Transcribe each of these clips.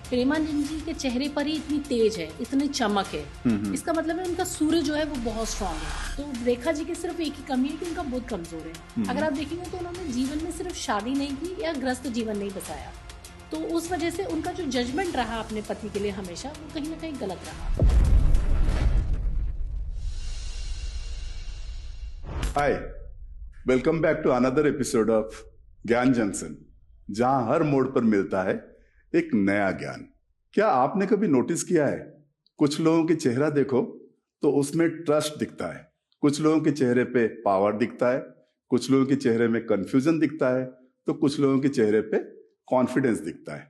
प्रेमानंद जी के चेहरे पर ही इतनी तेज है, इतनी चमक है, इसका मतलब है उनका सूर्य जो है वो बहुत स्ट्रांग है। तो रेखा जी की सिर्फ एक ही कमी है कि उनका बुध कमजोर है। अगर आप देखेंगे तो उन्होंने जीवन में सिर्फ शादी नहीं की या ग्रस्त जीवन नहीं बसाया, तो उस वजह से उनका जो जजमेंट रहा अपने पति के लिए हमेशा, वो कहीं ना कहीं गलत रहा। Hi, welcome back to another episode of Gyan Junction, जहां हर मोड़ पर मिलता है एक नया ज्ञान। क्या आपने कभी नोटिस किया है, कुछ लोगों के चेहरा देखो तो उसमें ट्रस्ट दिखता है, कुछ लोगों के चेहरे पे पावर दिखता है, कुछ लोगों के चेहरे में कंफ्यूजन दिखता है, तो कुछ लोगों के चेहरे पे कॉन्फिडेंस दिखता है।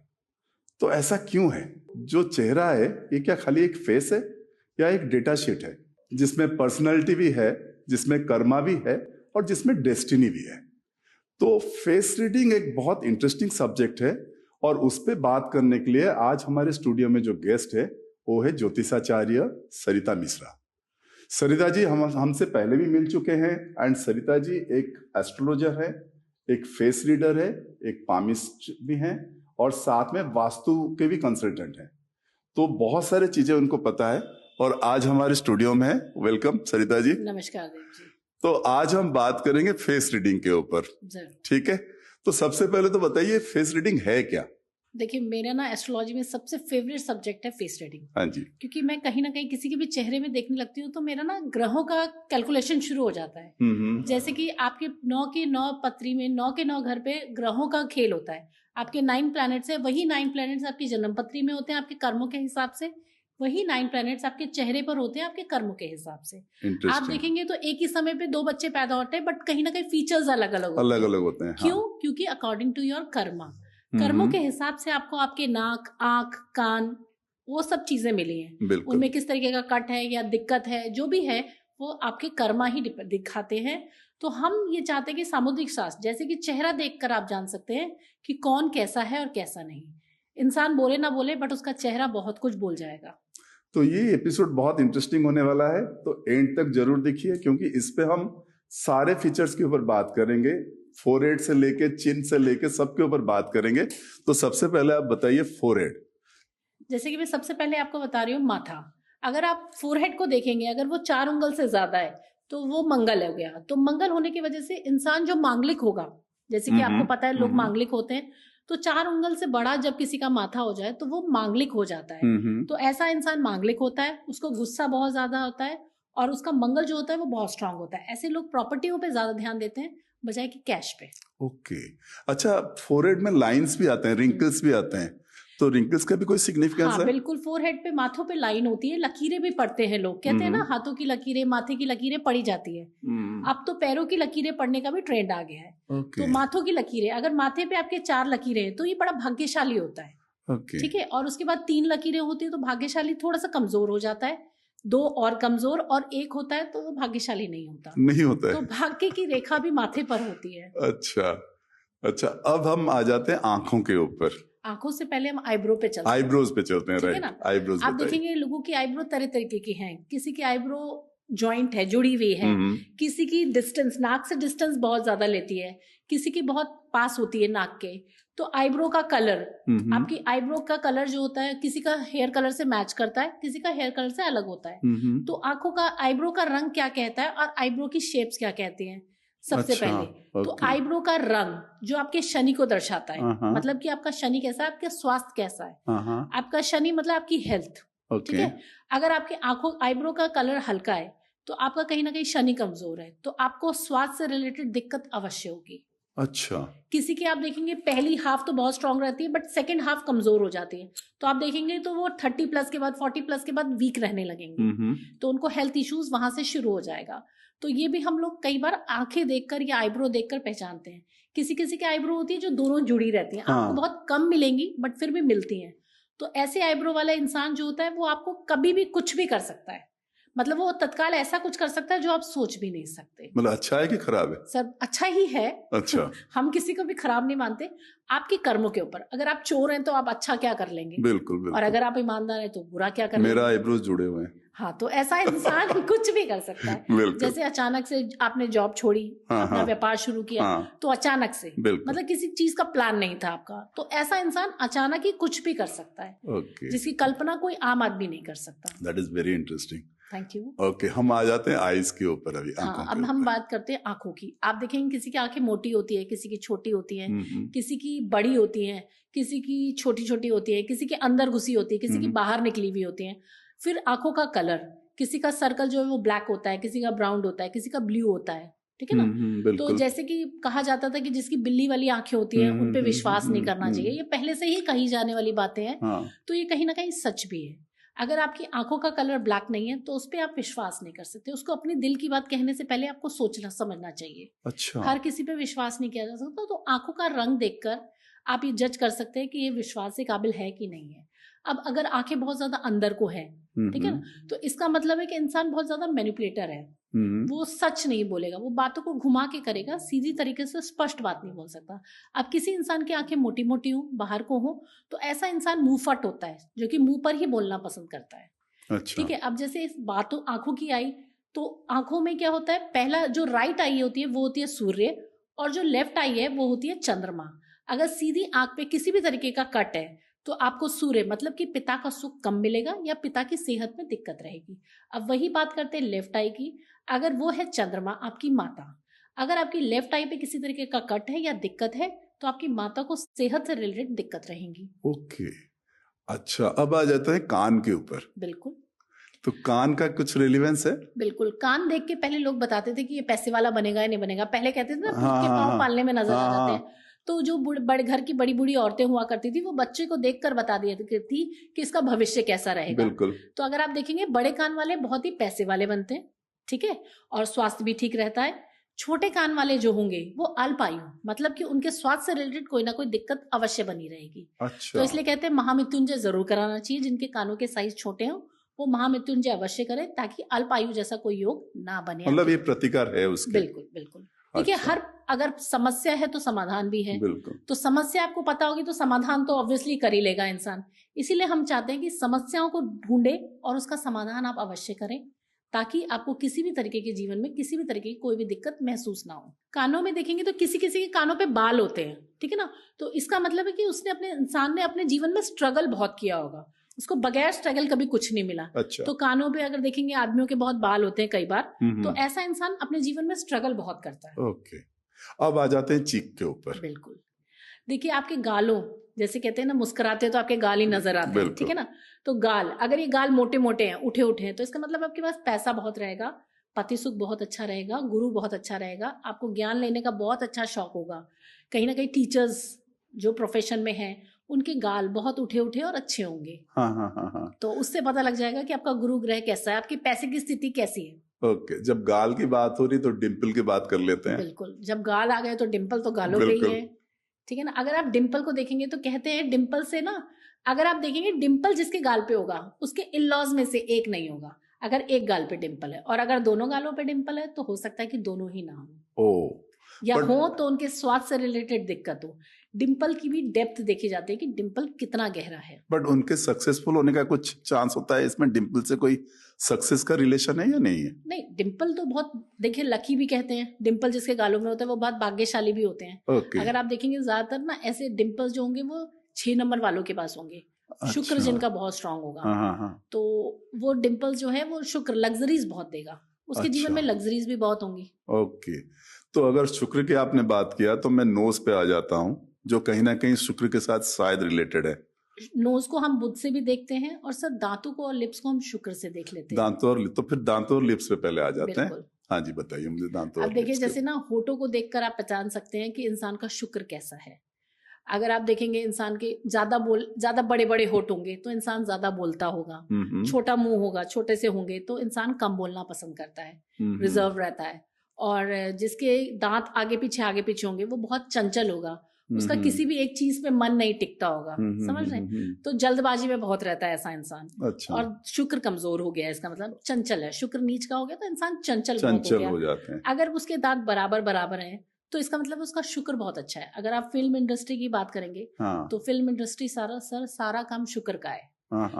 तो ऐसा क्यों है? जो चेहरा है ये क्या खाली एक फेस है या एक डेटा शीट है जिसमें पर्सनैलिटी भी है, जिसमें कर्मा भी है और जिसमें डेस्टिनी भी है? तो फेस रीडिंग एक बहुत इंटरेस्टिंग सब्जेक्ट है और उस पे बात करने के लिए आज हमारे स्टूडियो में जो गेस्ट है वो है ज्योतिषाचार्य सरिता मिश्रा। सरिता जी हमसे पहले भी मिल चुके हैं एंड सरिता जी एक एस्ट्रोलॉजर है, एक फेस रीडर है, एक पामिस्ट भी हैं और साथ में वास्तु के भी कंसल्टेंट हैं। तो बहुत सारी चीजें उनको पता है और आज हमारे स्टूडियो में है। वेलकम सरिता जी। नमस्कार देव जी। तो आज हम बात करेंगे फेस रीडिंग के ऊपर, ठीक है? तो सबसे पहले तो बताइए फेस रीडिंग है क्या? देखिए, मेरा ना एस्ट्रोलॉजी में सबसे फेवरेट सब्जेक्ट है फेस रीडिंग। हाँ जी। क्योंकि मैं कहीं ना कहीं किसी के भी चेहरे में देखने लगती हूँ तो मेरा ना ग्रहों का कैलकुलेशन शुरू हो जाता है। जैसे कि आपके 9 के 9 पत्री में 9 के 9 घर पे ग्रहों का खेल होता है। आपके 9 प्लैनेट्स है, वही 9 प्लैनेट्स आपकी जन्म पत्री में होते हैं आपके कर्मों के हिसाब से, वही 9 प्लैनेट्स आपके चेहरे पर होते हैं आपके कर्मों के हिसाब से। आप देखेंगे तो एक ही समय पे 2 बच्चे पैदा होते हैं, बट कहीं ना कहीं फीचर्स अलग अलग होते हैं। क्यों? क्योंकि अकॉर्डिंग टू योर कर्मा, कर्मों के हिसाब से आपको आपके नाक, आंख, कान, वो सब चीजें मिली हैं। उनमें किस तरीके का कट है या दिक्कत है, जो भी है वो आपके कर्मा ही दिखाते हैं। तो हम ये चाहते हैं कि सामुद्रिक शास्त्र, जैसे कि चेहरा देखकर आप जान सकते हैं कि कौन कैसा है और कैसा नहीं। इंसान बोले ना बोले, बट उसका चेहरा बहुत कुछ बोल जाएगा। तो ये एपिसोड बहुत इंटरेस्टिंग होने वाला है, तो एंड तक जरूर देखिए क्योंकि इस पे हम सारे फीचर्स के ऊपर बात करेंगे, फोरहेड से लेके चिन से लेके सबके ऊपर बात करेंगे। तो सबसे पहले आप बताइए फोरहेड। जैसे कि मैं सबसे पहले आपको बता रही हूँ माथा। अगर आप फोरहेड को देखेंगे, अगर वो 4 उंगल से ज्यादा है तो वो मंगल हो गया। तो मंगल होने की वजह से इंसान जो मांगलिक होगा, जैसे कि आपको पता है लोग मांगलिक होते हैं, तो 4 उंगल से बड़ा जब किसी का माथा हो जाए तो वो मांगलिक हो जाता है। तो ऐसा इंसान मांगलिक होता है, उसको गुस्सा बहुत ज्यादा होता है और उसका मंगल जो होता है वो बहुत स्ट्रांग होता है। ऐसे लोग प्रॉपर्टियों पे ज्यादा ध्यान देते हैं बजाय कि कैश पे। ओके, अच्छा, फोरहेड में लाइंस भी आते हैं, रिंकल्स भी आते हैं, तो रिंकल्स का भी कोई सिग्निफिकेंस है? बिल्कुल, फोरहेड पे, माथों पे लाइन होती है, लकीरें भी पड़ते हैं। लोग कहते हैं ना हाथों की लकीरें, माथे की लकीरें पड़ी जाती है। अब तो पैरों की लकीरें पड़ने का भी ट्रेंड आ गया है। तो माथों की लकीरें, अगर माथे पे आपके 4 लकीरें हैं तो ये बड़ा भाग्यशाली होता है। ठीक है। और उसके बाद 3 लकीरें होती है तो भाग्यशाली थोड़ा सा कमजोर हो जाता है, 2 और कमजोर, और 1 होता है तो वो भाग्यशाली नहीं होता है। तो भाग्य की रेखा भी माथे पर होती है। अच्छा, अब हम आ जाते हैं आंखों के ऊपर। आंखों से पहले हम आईब्रो पे चलते हैं। आईब्रोज पे चलते हैं, राइट? आईब्रोज आप देखेंगे लोगों की आईब्रो तरह तरीके की हैं। किसी की आईब्रो जॉइंट है, जुड़ी हुई है, किसी की डिस्टेंस, नाक से डिस्टेंस बहुत ज्यादा लेती है, किसी की बहुत पास होती है नाक के। तो आईब्रो का कलर, आपकी आईब्रो का कलर जो होता है, किसी का हेयर कलर से मैच करता है, किसी का हेयर कलर से अलग होता है। तो आंखों का, आईब्रो का रंग क्या कहता है और आईब्रो की शेप्स क्या कहती हैं? सबसे पहले तो आईब्रो का रंग जो आपके शनि को दर्शाता है, मतलब कि आपका शनि कैसा है, आपका स्वास्थ्य कैसा है। आपका शनि मतलब आपकी हेल्थ, ठीक है। अगर आपके आंखों, आईब्रो का कलर हल्का है तो आपका कहीं ना कहीं शनि कमजोर है, तो आपको स्वास्थ्य से रिलेटेड दिक्कत अवश्य होगी। अच्छा, किसी की आप देखेंगे पहली हाफ तो बहुत स्ट्रांग रहती है, बट सेकंड हाफ कमजोर हो जाती है। तो आप देखेंगे तो वो 30 प्लस के बाद, 40 प्लस के बाद वीक रहने लगेंगे। तो उनको हेल्थ इश्यूज वहां से शुरू हो जाएगा। तो ये भी हम लोग कई बार आंखें देखकर या आईब्रो देखकर पहचानते हैं। किसी किसी की आईब्रो होती है जो दोनों जुड़ी रहती है, आपको बहुत कम मिलेंगी बट फिर भी मिलती हैं। तो ऐसे आईब्रो वाला इंसान जो होता है वो आपको कभी भी कुछ भी कर सकता है, मतलब वो तत्काल ऐसा कुछ कर सकता है जो आप सोच भी नहीं सकते। मतलब अच्छा है कि खराब है? सर अच्छा ही है। अच्छा। हम किसी को भी खराब नहीं मानते, आपके कर्मों के ऊपर। अगर आप चोर हैं तो आप अच्छा क्या कर लेंगे, बिल्कुल बिल्कुल। और अगर आप ईमानदार हैं तो बुरा क्या कर लेंगे। मेरा आईब्रोज जुड़े हुए हैं। हाँ, तो ऐसा इंसान कुछ भी कर सकता है। जैसे अचानक से आपने जॉब छोड़ी, अपना व्यापार शुरू किया, तो अचानक से, मतलब किसी चीज का प्लान नहीं था आपका, तो ऐसा इंसान अचानक ही कुछ भी कर सकता है, जिसकी कल्पना कोई आम आदमी नहीं कर सकता। That is very interesting. Thank you. Okay, हम आ जाते हैं आईज के ऊपर अभी। हाँ, अब हम बात करते हैं आंखों की। आप देखेंगे किसी की आंखें मोटी होती है, किसी की छोटी होती है, किसी की बड़ी होती है, किसी की छोटी छोटी होती है, किसी के अंदर घुसी होती है, किसी की बाहर निकली हुई होती है। फिर आंखों का कलर, किसी का सर्कल जो है वो ब्लैक होता है, किसी का ब्राउन होता है, किसी का ब्लू होता है, ठीक है ना। तो जैसे कि कहा जाता था कि जिसकी बिल्ली वाली आंखें होती हैं उन पे विश्वास नहीं करना चाहिए, ये पहले से ही कही जाने वाली बातें हैं। तो ये कहीं ना कहीं सच भी है। अगर आपकी आंखों का कलर ब्लैक नहीं है तो उस पर आप विश्वास नहीं कर सकते। उसको अपने दिल की बात कहने से पहले आपको सोचना समझना चाहिए। अच्छा। हर किसी पे विश्वास नहीं किया जा सकता। तो आंखों का रंग देखकर आप ये जज कर सकते हैं कि ये विश्वास के काबिल है कि नहीं है। अब अगर आंखें बहुत ज्यादा अंदर को है, ठीक है ना, तो इसका मतलब है कि इंसान बहुत ज्यादा मैनिपुलेटर है। वो सच नहीं बोलेगा, वो बातों को घुमा के करेगा, सीधी तरीके से स्पष्ट बात नहीं बोल सकता। अब किसी इंसान की आंखें मोटी मोटी हो, बाहर को हो, तो ऐसा इंसान मुंहफट होता है, जो कि मुंह पर ही बोलना पसंद करता है। अच्छा। ठीक है। अब जैसे इस बातों आंखों की आई, तो आंखों में क्या होता है, पहला जो राइट आई होती है वो होती है सूर्य, और जो लेफ्ट आई है वो होती है चंद्रमा। अगर सीधी आंख पे किसी भी तरीके का कट है तो आपको सूर्य मतलब कि पिता का सुख कम मिलेगा या पिता की सेहत में दिक्कत रहेगी। अब वही बात करते हैं लेफ्ट आई की। अगर वो है चंद्रमा, आपकी माता, अगर आपकी लेफ्ट आई पे किसी तरीके का कट है या दिक्कत है तो आपकी माता को सेहत से रिलेटेड दिक्कत रहेगी। ओके, अच्छा। अब आ जाता है कान के ऊपर। बिल्कुल। तो कान का कुछ रिलेवेंस है? बिल्कुल। कान देख के पहले लोग बताते थे कि ये पैसे वाला बनेगा या नहीं बनेगा। पहले कहते थे ना, दूध के पांव पालने में नजर आ जाते हैं। तो जो बड़े घर की बड़ी बूढ़ी औरतें हुआ करती थी, वो बच्चे को देखकर बता दिया करती कि इसका भविष्य कैसा रहेगा। बिल्कुल। तो अगर आप देखेंगे बड़े कान वाले बहुत ही पैसे वाले बनते हैं, ठीक है, और स्वास्थ्य भी ठीक रहता है। छोटे कान वाले जो होंगे वो अल्पायु, मतलब कि उनके स्वास्थ्य से रिलेटेड कोई ना कोई दिक्कत अवश्य बनी रहेगी। अच्छा। तो इसलिए कहते हैं महामृत्युंजय जरूर कराना चाहिए। जिनके कानों के साइज छोटे हो वो महामृत्युंजय अवश्य करें, ताकि अल्पायु जैसा कोई योग ना बने। मतलब ये प्रतिकार है उसके। बिल्कुल बिल्कुल। देखिए, हर अगर समस्या है तो समाधान भी है। बिल्कुल। तो समस्या आपको पता होगी तो समाधान तो ऑब्वियसली कर ही लेगा इंसान। इसीलिए हम चाहते हैं कि समस्याओं को ढूंढे और उसका समाधान आप अवश्य करें, ताकि आपको किसी भी तरीके के जीवन में किसी भी तरीके की कोई भी दिक्कत महसूस ना हो। कानों में देखेंगे तो किसी किसी के कानों पे बाल होते हैं, ठीक है ना। तो इसका मतलब है कि उसने इंसान ने अपने जीवन में स्ट्रगल बहुत किया होगा, उसको बगैर स्ट्रगल कभी कुछ नहीं मिला। अच्छा। तो कानों पे अगर देखेंगे आदमियों के बहुत बाल होते हैं कई बार, तो ऐसा इंसान अपने जीवन में स्ट्रगल बहुत करता है। ओके। अब आ जाते हैं चीक के ऊपर। बिल्कुल। देखिए, आपके गालों, जैसे कहते हैं ना, मुस्कुराते तो आपके गाल ही नजर आते हैं, ठीक है ना। तो गाल, अगर ये गाल मोटे मोटे हैं, उठे उठे हैं, तो इसका मतलब आपके पास पैसा बहुत रहेगा, पति सुख बहुत अच्छा रहेगा, गुरु बहुत अच्छा रहेगा, आपको ज्ञान लेने का बहुत अच्छा शौक होगा। कहीं ना कहीं टीचर्स जो प्रोफेशन में हैं उनके गाल बहुत उठे उठे और अच्छे होंगे। हाँ। तो उससे पता लग जाएगा कि आपका गुरु ग्रह कैसा है, आपकी पैसे की स्थिति कैसी है। ओके। जब गाल की बात हो रही तो डिम्पल की बात कर लेते हैं। बिल्कुल। जब गाल आ गए तो डिम्पल तो गालों पे ही है, ठीक है ना। अगर आप डिम्पल को देखेंगे तो कहते हैं डिम्पल से ना, अगर आप देखेंगे डिम्पल जिसके गाल पे होगा उसके इन लॉज में से एक नहीं होगा। अगर एक गाल पे डिम्पल है और अगर दोनों गालों पे डिम्पल है तो हो सकता है कि दोनों ही ना हो, या हो तो उनके स्वास्थ्य से रिलेटेड दिक्कत हो। डिम्पल की भी डेप्थ देखी जाती है कि डिम्पल कितना गहरा है। बट उनके सक्सेसफुल होने का कुछ चांस होता है इसमें? डिम्पल से कोई सक्सेस का रिलेशन है या नहीं है? नहीं, डिम्पल तो बहुत, देखिए, लकी भी कहते हैं। डिम्पल जिसके गालों में होता है वो बहुत भाग्यशाली भी होते हैं। Okay. अगर आप देखेंगे ज्यादातर ना ऐसे डिम्पल्स जो होंगे वो 6 नंबर वालों के पास होंगे। अच्छा। शुक्र जिनका बहुत स्ट्रांग होगा। हाँ। तो वो डिम्पल्स जो है वो शुक्र लग्जरीज बहुत देगा, उसके जीवन में लग्जरीज भी बहुत होंगी। ओके। तो अगर शुक्र की आपने बात किया तो मैं नोज पे आ जाता हूँ, जो कहीं ना कहीं शुक्र के साथ शायद रिलेटेड है। नोज को हम बुध से भी देखते हैं और सर दांतों को और लिप्स को हम शुक्र से देख लेते हैं। दांतों और तो फिर दांतों और लिप्स पे पहले आ जाते हैं। हाँ जी, बताइए मुझे दांतों और अब देखिए, जैसे ना होठों को देखकर आप पहचान सकते हैं कि इंसान का शुक्र कैसा है। अगर आप देखेंगे इंसान के ज्यादा बड़े बड़े होठ होंगे तो इंसान ज्यादा बोलता होगा। छोटा मुंह होगा, छोटे से होंगे तो इंसान कम बोलना पसंद करता है, रिजर्व रहता है। और जिसके दांत आगे पीछे होंगे वो बहुत चंचल होगा, उसका किसी भी एक चीज पे मन नहीं टिकता होगा, समझ रहे हैं? तो जल्दबाजी में बहुत रहता है ऐसा इंसान। अच्छा। और शुक्र कमजोर हो गया है, इसका मतलब चंचल है। शुक्र नीच का हो गया तो इंसान चंचल बहुत हो जाते हैं। अगर उसके दांत बराबर बराबर हैं तो इसका मतलब उसका शुक्र बहुत अच्छा है। अगर आप फिल्म इंडस्ट्री की बात करेंगे तो फिल्म इंडस्ट्री सारा काम शुक्र का है।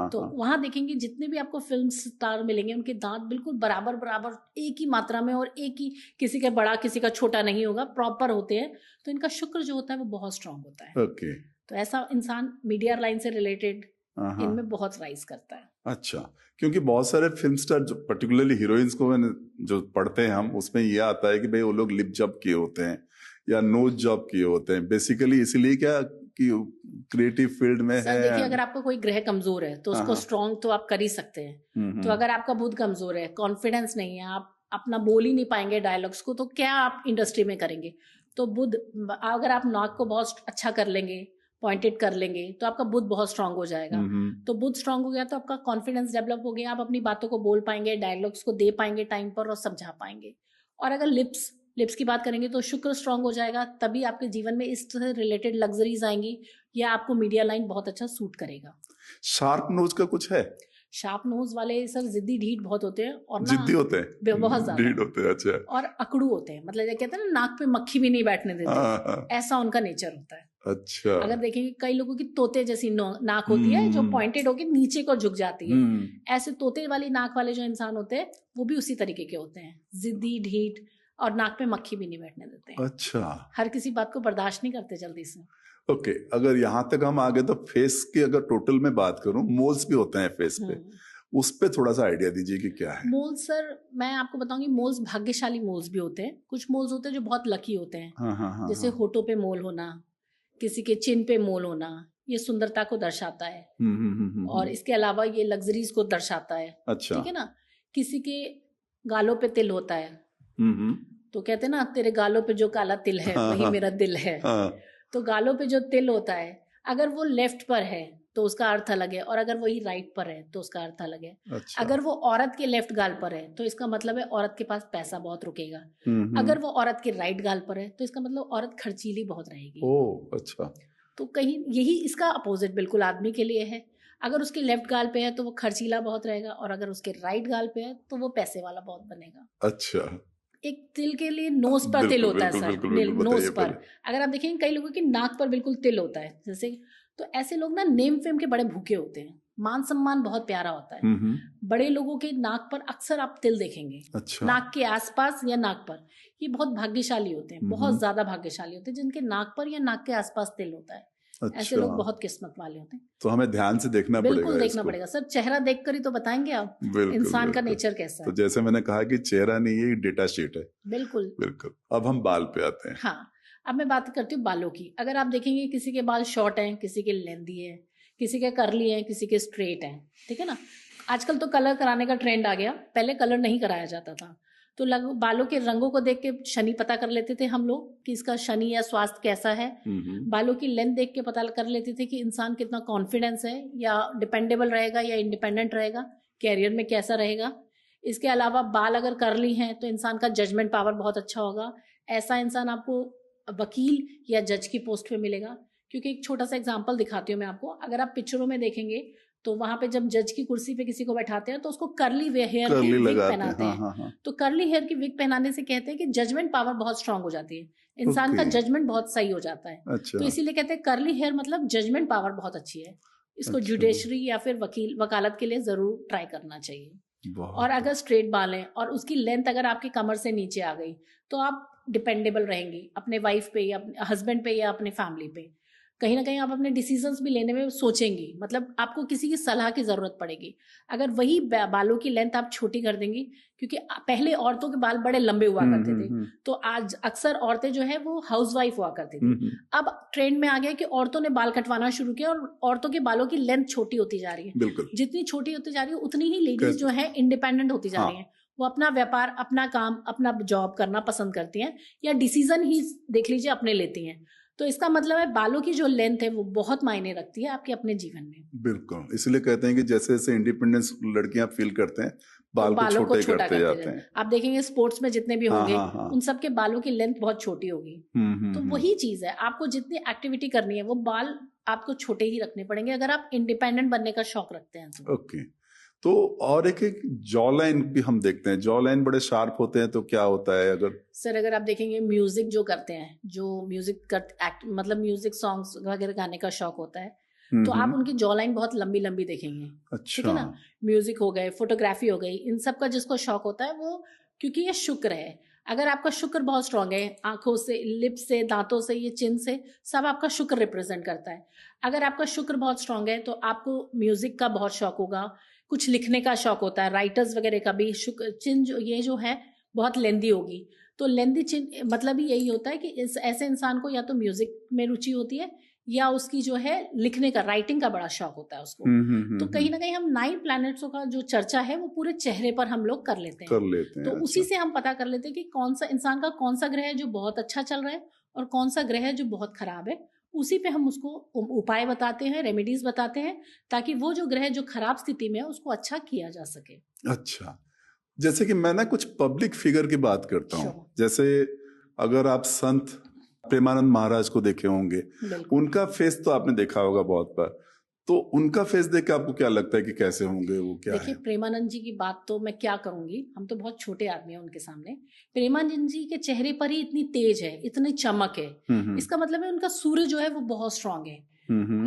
तो वहां देखेंगे जितने भी आपको फिल्म स्टार मिलेंगे उनके दांत बिल्कुल बराबर बराबर एक ही मात्रा में और एक ही, किसी का बड़ा किसी का छोटा नहीं होगा, प्रॉपर होते हैं। तो इनका शुक्र जो होता है वो बहुत स्ट्रांग होता है। ओके। तो ऐसा इंसान मीडिया लाइन से रिलेटेड इनमें बहुत राइज करता है। अच्छा, क्योंकि बहुत सारे फिल्म स्टार जो पर्टिकुलरली हीरोइंस को जो पढ़ते हैं हम, उसमें ये आता है कि भाई वो लोग लिप जॉब किए होते हैं या नोज जॉब किए होते हैं, बेसिकली इसलिए क्या कि क्रिएटिव फील्ड में है। देखिए, अगर आपका कोई ग्रह कमजोर है तो उसको स्ट्रॉन्ग तो आप कर ही सकते हैं। तो अगर आपका बुध कमजोर है, कॉन्फिडेंस नहीं है, आप अपना बोल ही नहीं पाएंगे डायलॉग्स को, तो क्या आप इंडस्ट्री में करेंगे? तो बुध, अगर आप नाक को बहुत अच्छा कर लेंगे, पॉइंटेड कर लेंगे, तो आपका बुध बहुत स्ट्रांग हो जाएगा। तो बुध स्ट्रांग हो गया तो आपका कॉन्फिडेंस डेवलप हो गया, आप अपनी बातों को बोल पाएंगे, डायलॉग्स को दे पाएंगे टाइम पर और समझा पाएंगे। और अगर लिप्स की बात करेंगे तो शुक्र स्ट्रांग हो जाएगा, तभी आपके जीवन में इस तरह रिलेटेड लग्जरीज आएंगी या आपको मीडिया लाइन बहुत अच्छा सूट करेगा। शार्प नोज का कुछ है? शार्प नोज वाले सर जिद्दी ढीठ बहुत होते हैं और जिद्दी होते हैं, बहुत ज्यादा ढीठ होते हैं। अच्छा। और अकड़ू होते हैं, मतलब ये कहते हैं ना नाक पे मक्खी भी नहीं बैठने देते, ऐसा उनका नेचर होता है। अच्छा। अगर देखेंगे कई लोगों की तोते जैसी नाक होती है जो पॉइंटेड होकर नीचे को झुक जाती है, ऐसे तोते वाली नाक वाले जो इंसान होते हैं वो भी उसी तरीके के होते हैं, जिद्दी ढीठ, और नाक पे मक्खी भी नहीं बैठने देते। अच्छा। हर किसी बात को बर्दाश्त नहीं करते जल्दी से। ओके, अगर यहाँ तक हम आगे तो फेस की अगर टोटल में बात करूं, मोल्स भी होते हैं फेस पे, उस पे थोड़ा सा आइडिया दीजिए कि क्या है। मोल्स सर मैं आपको बताऊंगी, मोल्स भाग्यशाली मोल्स भी होते हैं। कुछ मोल्स होते हैं जो बहुत लकी होते हैं, जैसे होठों पे मोल होना, किसी के चिन पे मोल होना, ये सुंदरता को दर्शाता है। और इसके अलावा ये लग्जरीज को दर्शाता है। अच्छा। ठीक है ना। किसी के गालों पे तिल होता है, तो कहते हैं ना तेरे गालों पे जो काला तिल है वही मेरा दिल है। तो गालों पे जो तिल होता है, अगर वो लेफ्ट पर है तो उसका अर्थ अलग है, और अगर वही राइट पर है तो उसका अर्थ अलग है। अच्छा। अगर वो औरत के लेफ्ट गाल पर है तो इसका मतलब है औरत के पास पैसा बहुत रुकेगा। अगर वो औरत के राइट गाल पर है तो इसका मतलब औरत खर्चीली बहुत रहेगी। ओह, अच्छा। तो कहीं यही इसका अपोजिट बिल्कुल आदमी के लिए है। अगर उसके लेफ्ट गाल पे है तो वो खर्चीला बहुत रहेगा, और अगर उसके राइट गाल पे है तो वो पैसे वाला बहुत बनेगा। अच्छा। एक तिल के लिए नोज पर तिल होता है सर, नोज पर। अगर आप देखेंगे कई लोगों की नाक पर बिल्कुल तिल होता है, जैसे, तो ऐसे लोग ना नेम फेम के बड़े भूखे होते हैं, मान सम्मान बहुत प्यारा होता है। बड़े लोगों के नाक पर अक्सर आप तिल देखेंगे। अच्छा। नाक के आसपास या नाक पर, ये बहुत भाग्यशाली होते हैं, बहुत ज्यादा भाग्यशाली होते हैं जिनके नाक पर या नाक के आसपास तिल होता है। अच्छा। ऐसे लोग बहुत किस्मत वाले होते हैं। तो हमें ध्यान से देखना पड़ेगा, बिल्कुल देखना पड़ेगा सर। चेहरा देखकर ही तो बताएंगे आप इंसान का नेचर कैसा है। तो जैसे मैंने कहा कि चेहरा नहीं है, डेटा शीट है। बिल्कुल बिल्कुल। अब हम बाल पे आते हैं। हाँ, अब मैं बात करती हूँ बालों की। अगर आप देखेंगे किसी के बाल शॉर्ट हैं, किसी के लेंदी है, किसी के कर्ली हैं, किसी के स्ट्रेट हैं, ठीक है ना। आजकल तो कलर कराने का ट्रेंड आ गया, पहले कलर नहीं कराया जाता था। तो बालों के रंगों को देख के शनि पता कर लेते थे हम लोग कि इसका शनि या स्वास्थ्य कैसा है। बालों की लेंथ देख के पता कर लेते थे कि इंसान कितना कॉन्फिडेंस है, या डिपेंडेबल रहेगा या इंडिपेंडेंट रहेगा, कैरियर में कैसा रहेगा। इसके अलावा बाल अगर कर्ली हैं तो इंसान का जजमेंट पावर बहुत अच्छा होगा। ऐसा इंसान आपको वकील या जज की पोस्ट पे मिलेगा। क्योंकि एक छोटा सा एग्जांपल दिखाती हूँ मैं आपको। अगर आप पिक्चरों में देखेंगे तो वहां पे जब जज की कुर्सी पे किसी को बैठाते हैं तो उसको कर्ली हेयर की विग पहनाते हैं। तो कर्ली हेयर की विग पहनाने से कहते हैं कि जजमेंट पावर बहुत स्ट्रांग हो जाती है, इंसान का जजमेंट बहुत सही हो जाता है। अच्छा। तो इसीलिए कहते हैं कर्ली हेयर मतलब जजमेंट पावर बहुत अच्छी है। इसको जुडिशरी या फिर वकालत के लिए जरूर ट्राई करना चाहिए। और अगर स्ट्रेट बाल हैं और उसकी लेंथ अगर आपकी कमर से नीचे आ गई तो आप डिपेंडेबल रहेंगी अपने वाइफ पे या हस्बैंड पे या अपने फैमिली पे। कहीं ना कहीं आप अपने डिसीजंस भी लेने में सोचेंगी, मतलब आपको किसी की सलाह की जरूरत पड़ेगी। अगर वही बालों की लेंथ आप छोटी कर देंगी, क्योंकि पहले औरतों के बाल बड़े लंबे हुआ करते थे, तो आज अक्सर औरतें जो है वो हाउसवाइफ हुआ करती थी। अब ट्रेंड में आ गया कि औरतों ने बाल कटवाना शुरू किया और औरतों के बालों की लेंथ छोटी होती जा रही है। जितनी छोटी होती जा रही है उतनी ही लेडीज जो है इंडिपेंडेंट होती जा रही है। वो अपना व्यापार, अपना काम, अपना जॉब करना पसंद करती हैं, या डिसीजन ही देख लीजिए अपने लेती हैं। तो इसका मतलब है बालों की जो लेंथ है वो बहुत मायने रखती है आपके अपने जीवन में। बिल्कुल, इसलिए कहते हैं कि जैसे जैसे इंडिपेंडेंस लड़कियां फील करते हैं बाल को छोटे करते जाते हैं। आप देखेंगे स्पोर्ट्स में जितने भी होंगे हाँ। उन सबके बालों की लेंथ बहुत छोटी होगी। तो वही चीज है, आपको जितनी एक्टिविटी करनी है वो बाल आपको छोटे ही रखने पड़ेंगे अगर आप इंडिपेंडेंट बनने का शौक रखते हैं तो। ओके, तो और एक जॉ लाइन भी हम देखते हैं, जॉ लाइन बड़े शार्प होते हैं, तो क्या होता है? अगर आप देखेंगे म्यूजिक जो करते हैं, जो म्यूजिक मतलब म्यूजिक सॉन्ग्स वगैरह गाने का शौक होता है, तो आप उनकी जॉ लाइन बहुत लंबी लंबी देखेंगे। अच्छा। ठीक है ना? म्यूजिक हो गए, फोटोग्राफी हो गई, इन सब का जिसको शौक होता है वो, क्योंकि ये शुक्र है, अगर आपका शुक्र बहुत स्ट्रांग है, आंखों से, लिप्स से, दांतों से, ये चिन से, सब आपका शुक्र रिप्रेजेंट करता है। अगर आपका शुक्र बहुत स्ट्रांग है तो आपको म्यूजिक का बहुत शौक होगा, कुछ लिखने का शौक होता है, राइटर्स वगैरह का भी। शुक्र चिन ये जो है बहुत लेंदी होगी, तो लेंदी चिन मतलब ही यही होता है कि ऐसे इंसान को या तो म्यूजिक में रुचि होती है या उसकी जो है लिखने का, राइटिंग का बड़ा शौक होता है उसको। तो कहीं ना कहीं हम 9 प्लैनेट्सों का जो चर्चा है वो पूरे चेहरे पर हम लोग कर लेते हैं। तो अच्छा। उसी से हम पता कर लेते हैं कि कौन सा इंसान का कौन सा ग्रह है जो बहुत अच्छा चल रहा है और कौन सा ग्रह है जो बहुत खराब है। उसी पे हम उसको उपाय बताते हैं, रेमेडीज बताते हैं, ताकि वो जो ग्रह जो खराब स्थिति में है उसको अच्छा किया जा सके। अच्छा, जैसे कि मैं ना कुछ पब्लिक फिगर की बात करता हूँ, जैसे अगर आप संत प्रेमानंद महाराज को देखे होंगे, उनका फेस तो आपने देखा होगा बहुत बार, तो उनका फेस देख के आपको क्या लगता है कि कैसे होंगे वो? क्या देखिए, प्रेमानंद जी की बात तो मैं क्या करूंगी, हम तो बहुत छोटे आदमी हैं उनके सामने। प्रेमानंद जी के चेहरे पर ही इतनी तेज है, इतनी चमक है, इसका मतलब है उनका सूर्य जो है वो बहुत स्ट्रांग है।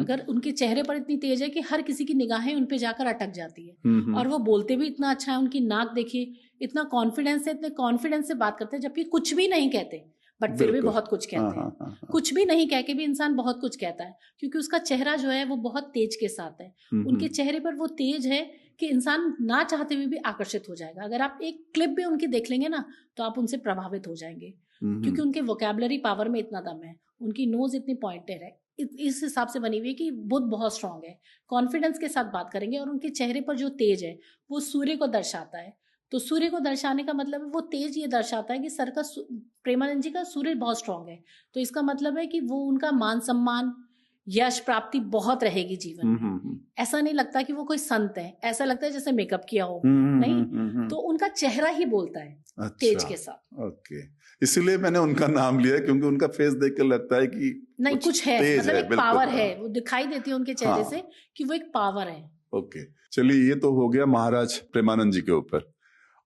अगर उनके चेहरे पर इतनी तेज है कि हर किसी की निगाहें उन पे जाकर अटक जाती है। और वो बोलते भी इतना अच्छा है, उनकी नाक देखिए, इतना कॉन्फिडेंस है, इतने कॉन्फिडेंस से बात करते हैं, जबकि कुछ भी नहीं कहते बट फिर भी बहुत कुछ कहते हैं। कुछ भी नहीं कह के भी इंसान बहुत कुछ कहता है, क्योंकि उसका चेहरा जो है वो बहुत तेज के साथ है। उनके चेहरे पर वो तेज है कि इंसान ना चाहते हुए भी आकर्षित हो जाएगा। अगर आप एक क्लिप भी उनकी देख लेंगे ना तो आप उनसे प्रभावित हो जाएंगे, क्योंकि उनके वोकैबुलरी पावर में इतना दम है, उनकी नोज इतनी पॉइंटेड है, इस हिसाब से बनी हुई है कि बुद्ध बहुत स्ट्रांग है, कॉन्फिडेंस के साथ बात करेंगे। और उनके चेहरे पर जो तेज है वो सूर्य को दर्शाता है। तो सूर्य को दर्शाने का मतलब है वो तेज ये दर्शाता है कि सर का, प्रेमानंद जी का सूर्य बहुत स्ट्रांग है, तो इसका मतलब है कि वो उनका मान सम्मान, यश प्राप्ति बहुत रहेगी जीवन में। ऐसा नहीं लगता कि वो कोई संत है, ऐसा लगता है जैसे मेकअप किया हो, नहीं, तो उनका चेहरा ही बोलता है। अच्छा, तेज के साथ। ओके, इसीलिए मैंने उनका नाम लिया, क्योंकि उनका फेस देख कर लगता है कि नहीं कुछ है, मतलब एक पावर है, वो दिखाई देती है उनके चेहरे से कि वो एक पावर है। ओके, चलिए, ये तो हो गया महाराज प्रेमानंद जी के ऊपर।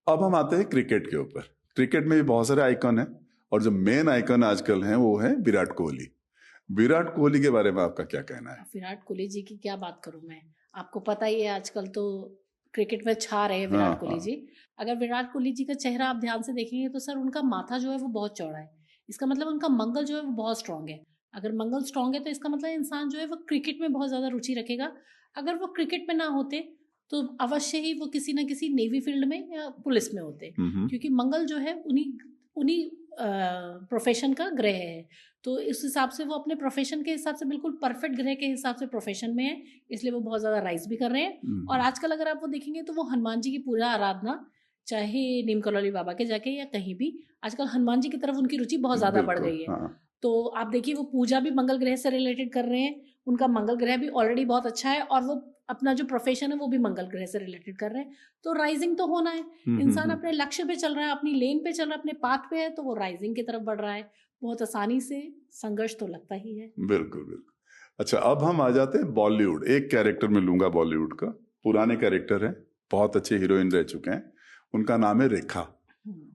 अब हम आते हैं क्रिकेट के ऊपर। क्रिकेट में भी बहुत सारे आइकन हैं, और जो मेन आइकन आजकल हैं वो है विराट कोहली। विराट कोहली के बारे में आपका क्या कहना है? विराट कोहली जी की क्या बात करूं मैं, आपको पता ही है आजकल तो क्रिकेट में छा रहे हैं विराट कोहली जी। अगर विराट कोहली जी का चेहरा आप ध्यान से देखेंगे तो सर उनका माथा जो है वो बहुत चौड़ा है, इसका मतलब उनका मंगल जो है वो बहुत स्ट्रांग है। अगर मंगल स्ट्रांग है तो इसका मतलब इंसान जो है वो क्रिकेट में बहुत ज्यादा रुचि रखेगा। अगर वो क्रिकेट में ना होते तो अवश्य ही वो किसी ना किसी नेवी फील्ड में या पुलिस में होते, क्योंकि मंगल जो है उन्हीं प्रोफेशन का ग्रह है। तो इस हिसाब से वो अपने प्रोफेशन के हिसाब से बिल्कुल परफेक्ट ग्रह के हिसाब से प्रोफेशन में है, इसलिए वो बहुत ज्यादा राइज भी कर रहे हैं। और आजकल अगर आप वो देखेंगे तो वो हनुमान जी की पूजा आराधना, चाहे नीम करौली बाबा के जाके या कहीं भी, आजकल हनुमान जी की तरफ उनकी रुचि बहुत ज्यादा बढ़ गई है। तो आप देखिए वो पूजा भी मंगल ग्रह से रिलेटेड कर रहे हैं, उनका मंगल ग्रह भी ऑलरेडी बहुत अच्छा है, और वो अपना जो प्रोफेशन है वो भी मंगल ग्रह से रिलेटेड कर रहे हैं। तो राइजिंग तो होना है, इंसान अपने लक्ष्य पे चल रहा है, अपनी लेन पे चल रहा है, अपने पाथ पे है, तो वो राइजिंग की तरफ बढ़ रहा है। बहुत आसानी से संघर्ष तो लगता ही है। बिल्कुल बिल्कुल। अच्छा, अब हम आ जाते हैं बॉलीवुड। एक कैरेक्टर में लूंगा बॉलीवुड का, पुराने कैरेक्टर है, बहुत अच्छे हीरोइन रह चुके हैं, उनका नाम है रेखा।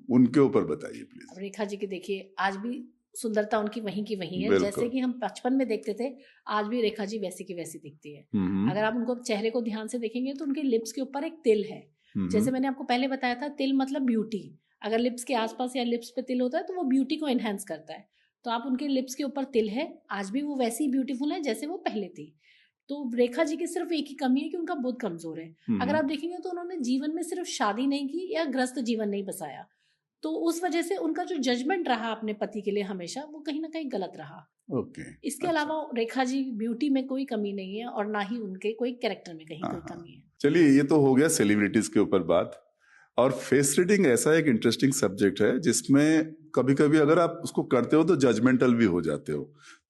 उनके ऊपर बताइए प्लीज। रेखा जी की देखिए आज भी सुंदरता उनकी वहीं की वहीं है, जैसे कि हम बचपन में देखते थे, आज भी रेखा जी वैसी की वैसी दिखती है। अगर आप उनको चेहरे को ध्यान से देखेंगे तो उनके लिप्स के ऊपर एक तिल है, जैसे मैंने आपको पहले बताया था, तिल मतलब ब्यूटी। अगर लिप्स के आसपास या लिप्स पे तिल होता है तो वो ब्यूटी को एनहेंस करता है। तो आप उनके लिप्स के ऊपर तिल है, आज भी वो वैसी ब्यूटीफुल है जैसे वो पहले थी। तो रेखा जी की सिर्फ एक ही कमी है कि उनका बुध कमजोर है। अगर आप देखेंगे तो उन्होंने जीवन में सिर्फ शादी नहीं की या ग्रस्त जीवन नहीं बसाया, तो उस वजह से उनका जो जजमेंट रहा अपने पति के लिए हमेशा, वो कहीं ना कहीं गलत रहा। इसके अलावा रेखा जी ब्यूटी में कोई कमी नहीं है, और ना ही उनके कोई कैरेक्टर में कहीं कोई कमी है। चलिए, ये तो हो गया सेलिब्रिटीज के ऊपर बात। और फेस रीडिंग ऐसा एक इंटरेस्टिंग सब्जेक्ट है जिसमें कभी कभी अगर आप उसको करते हो तो जजमेंटल भी हो जाते हो।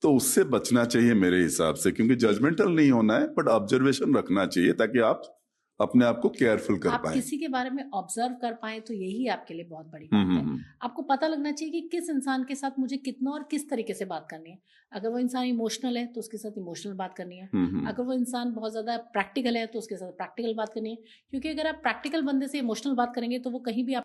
तो उससे बचना चाहिए मेरे हिसाब से, क्योंकि जजमेंटल नहीं होना है बट ऑब्जर्वेशन रखना चाहिए ताकि आप अपने आप को केयरफुल कर आप पाए। किसी के बारे में ऑब्जर्व कर पाए तो यही आपके लिए बहुत बड़ी बात है। आपको पता लगना चाहिए कि किस इंसान के साथ मुझे कितना और किस तरीके से बात करनी है। अगर वो इंसान इमोशनल है तो उसके साथ इमोशनल बात करनी है, अगर वो इंसान बहुत ज़्यादा प्रैक्टिकल है तो उसके साथ प्रैक्टिकल बात करनी है, क्योंकि अगर आप प्रैक्टिकल बंदे से इमोशनल बात करेंगे तो वो कहीं भी